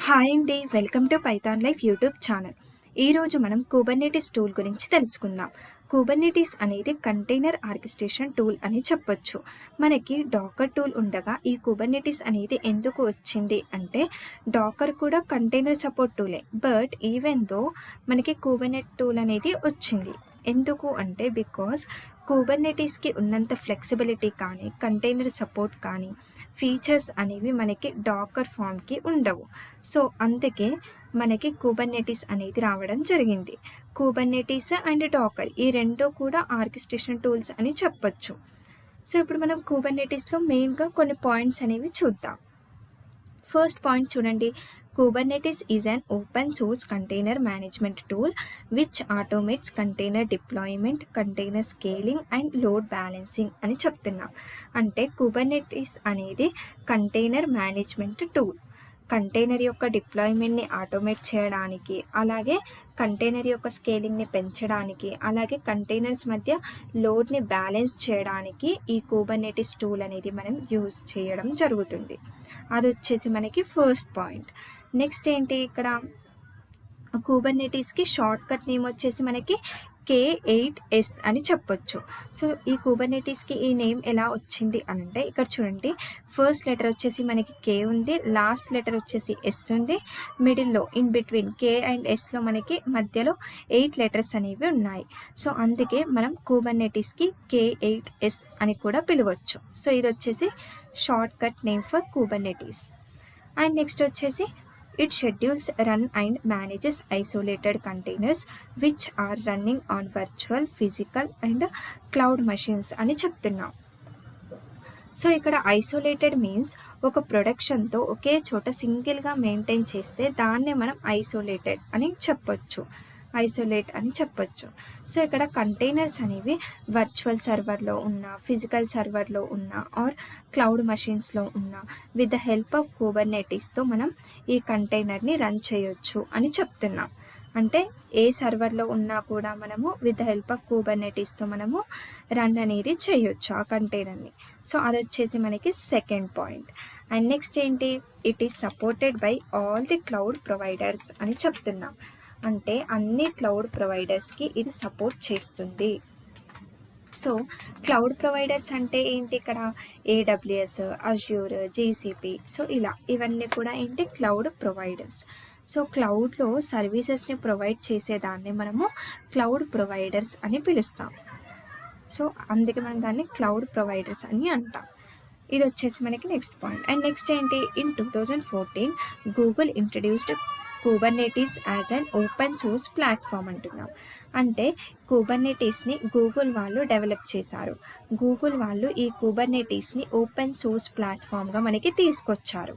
Hi అండి, welcome to Python life YouTube channel. ఈరోజు మనం కుబర్నెటిస్ టూల్ గురించి తెలుసుకుందాం. కుబర్నెటిస్ అనేది కంటైనర్ ఆర్కెస్ట్రేషన్ టూల్ అని చెప్పొచ్చు. మనకి డాకర్ టూల్ ఉండగా ఈ కుబర్నెటిస్ అనేది ఎందుకు వచ్చింది అంటే, డాకర్ కూడా కంటైనర్ సపోర్ట్ టూలే, బట్ ఈవెన్ దో మనకి కుబర్నెట్ టూల్ అనేది వచ్చింది. ఎందుకు అంటే బికాస్ కుబర్నెటిస్కి ఉన్నంత ఫ్లెక్సిబిలిటీ కానీ కంటైనర్ సపోర్ట్ కానీ ఫీచర్స్ అనేవి మనకి డాకర్ ఫామ్కి ఉండవు. సో అందుకే మనకి కుబర్నెటిస్ అనేది రావడం జరిగింది. కుబర్నెటిస్ అండ్ డాకర్ ఈ రెండు కూడా ఆర్కెస్ట్రేషన్ టూల్స్ అని చెప్పొచ్చు. సో ఇప్పుడు మనం కుబర్నెటిస్లో మెయిన్గా కొన్ని పాయింట్స్ అనేవి చూద్దాం. ఫస్ట్ పాయింట్ చూడండి, Kubernetes is an open source container management tool which automates container deployment, container scaling and load balancing అని చెప్తున్నాం. అంటే కుబర్నెటిస్ అనేది కంటైనర్ మేనేజ్మెంట్ టూల్. కంటైనర్ యొక్క డిప్లాయ్మెంట్ని ఆటోమేట్ చేయడానికి, అలాగే కంటైనర్ యొక్క స్కేలింగ్ని పెంచడానికి, అలాగే కంటైనర్స్ మధ్య లోడ్ని బ్యాలెన్స్ చేయడానికి ఈ కుబర్నెటిస్ టూల్ అనేది మనం యూజ్ చేయడం జరుగుతుంది. అది వచ్చేసి మనకి ఫస్ట్ పాయింట్. నెక్స్ట్ ఏంటి, ఇక్కడ కుబర్నెటిస్కి షార్ట్ కట్ నేమ్ వచ్చేసి మనకి K8s అని చెప్పొచ్చు. సో ఈ కుబర్నెటిస్కి ఈ నేమ్ ఎలా వచ్చింది అంటే, ఇక్కడ చూడండి, ఫస్ట్ లెటర్ వచ్చేసి మనకి K ఉంది, లాస్ట్ లెటర్ వచ్చేసి S ఉంది, మిడిల్లో ఇన్ బిట్వీన్ K అండ్ Sలో మనకి మధ్యలో 8 లెటర్స్ అనేవి ఉన్నాయి. సో అందుకే మనం కుబర్నెటిస్కి K8s అని కూడా పిలవచ్చు. సో ఇది వచ్చేసి short cut name for Kubernetes. And next వచ్చేసి it schedules, run and manages isolated containers which are running on virtual, physical and cloud machines అని చెప్తున్నాం. సో ఇక్కడ ఐసోలేటెడ్ మీన్స్ ఒక ప్రొడక్షన్తో ఒకే చోట సింగిల్గా మెయింటైన్ చేస్తే దాన్నే మనం ఐసోలేట్ అని చెప్పొచ్చు. సో ఇక్కడ కంటైనర్స్ అనేవి వర్చువల్ సర్వర్లో ఉన్న, ఫిజికల్ సర్వర్లో ఉన్న ఆర్ క్లౌడ్ మషిన్స్లో ఉన్న విత్ ద హెల్ప్ ఆఫ్ కుబర్నెటిస్తో మనం ఈ కంటైనర్ని రన్ చేయొచ్చు అని చెప్తున్నాం. అంటే ఏ సర్వర్లో ఉన్నా కూడా మనము విత్ ద హెల్ప్ ఆఫ్ కుబర్నెటిస్తో మనము రన్ అనేది చేయొచ్చు ఆ కంటైనర్ని. సో అది వచ్చేసి మనకి సెకండ్ పాయింట్. అండ్ నెక్స్ట్ ఏంటి, it is supported by all the cloud providers అని చెప్తున్నాం. అంటే అన్ని క్లౌడ్ ప్రొవైడర్స్కి ఇది సపోర్ట్ చేస్తుంది. సో క్లౌడ్ ప్రొవైడర్స్ అంటే ఏంటి, ఇక్కడ AWS, అజ్యూర్, GCP, సో ఇవన్నీ కూడా ఏంటి, క్లౌడ్ ప్రొవైడర్స్. సో క్లౌడ్లో సర్వీసెస్ని ప్రొవైడ్ చేసేదాన్ని మనము క్లౌడ్ ప్రొవైడర్స్ అని పిలుస్తాం. సో అందుకే మనం దాన్ని క్లౌడ్ ప్రొవైడర్స్ అని అంటాం. ఇది వచ్చేసి మనకి నెక్స్ట్ పాయింట్. అండ్ నెక్స్ట్ ఏంటి, in 2014 Google introduced Kubernetes as an open source platform అంటున్నాం. అంటే కుబర్నెటిస్ని గూగుల్ వాళ్ళు డెవలప్ చేశారు. గూగుల్ వాళ్ళు ఈ కుబర్నెటిస్ని ఓపెన్ సోర్స్ ప్లాట్ఫామ్గా మనకి తీసుకొచ్చారు.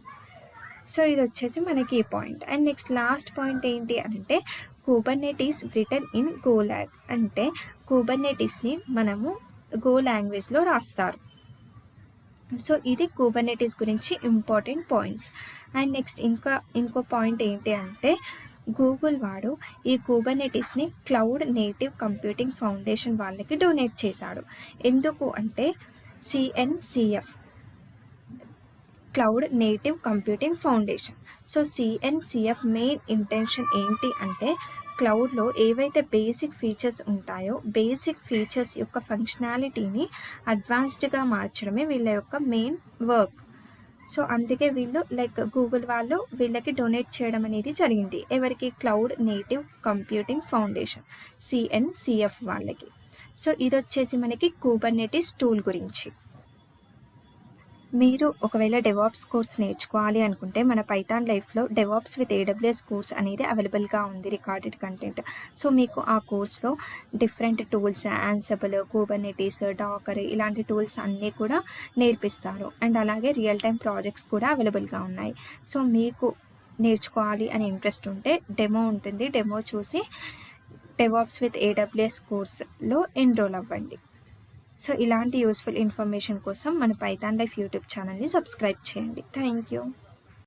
సో ఇది వచ్చేసి మనకి ఈ point. And next last point ఏంటి అంటే, కుబర్నెటిస్ రిటన్ ఇన్ గోలాంగ్. అంటే కుబర్నెటిస్ని మనము గో లాంగ్వేజ్లో రాస్తారు. సో ఇది కుబర్నెటిస్ గురించి ఇంపార్టెంట్ పాయింట్స్. అండ్ నెక్స్ట్ ఇంకో పాయింట్ ఏంటి అంటే, గూగుల్ వాడు ఈ కుబర్నెటిస్ని క్లౌడ్ నేటివ్ కంప్యూటింగ్ ఫౌండేషన్ వాళ్ళకి డొనేట్ చేశాడు. ఎందుకు అంటే CNCF, cloud native computing foundation. So CNCF main intention ఏంటి అంటే, క్లౌడ్లో ఏవైతే బేసిక్ ఫీచర్స్ ఉంటాయో బేసిక్ ఫీచర్స్ యొక్క ఫంక్షనాలిటీని అడ్వాన్స్డ్గా మార్చడమే వీళ్ళ యొక్క మెయిన్ వర్క్. సో అందుకే వీళ్ళు గూగుల్ వాళ్ళు వీళ్ళకి డొనేట్ చేయడం అనేది జరిగింది. ఎవరికి, cloud native computing foundation CNCF వాళ్ళకి. సో ఇది వచ్చేసి మనకి కుబర్నెటిస్ టూల్ గురించి. మీరు ఒకవేళ డెవాప్స్ కోర్స్ నేర్చుకోవాలి అనుకుంటే మన పైథాన్ లైఫ్లో డెవాప్స్ విత్ AWS కోర్స్ అనేది అవైలబుల్గా ఉంది, రికార్డెడ్ కంటెంట్. సో మీకు ఆ కోర్స్లో different tools, Ansible, Kubernetes, Docker ఇలాంటి టూల్స్ అన్నీ కూడా నేర్పిస్తారు. అండ్ అలాగే రియల్ టైం ప్రాజెక్ట్స్ కూడా అవైలబుల్గా ఉన్నాయి. సో మీకు నేర్చుకోవాలి అని ఇంట్రెస్ట్ ఉంటే డెమో ఉంటుంది, డెమో చూసి డెవాప్స్ విత్ AWS కోర్స్లో ఎన్రోల్ అవ్వండి. సో ఇలాంటి యూస్ఫుల్ ఇన్ఫర్మేషన్ కోసం మన పైథాన్ లైఫ్ యూట్యూబ్ ఛానల్ని సబ్స్క్రైబ్ చేయండి. Thank you.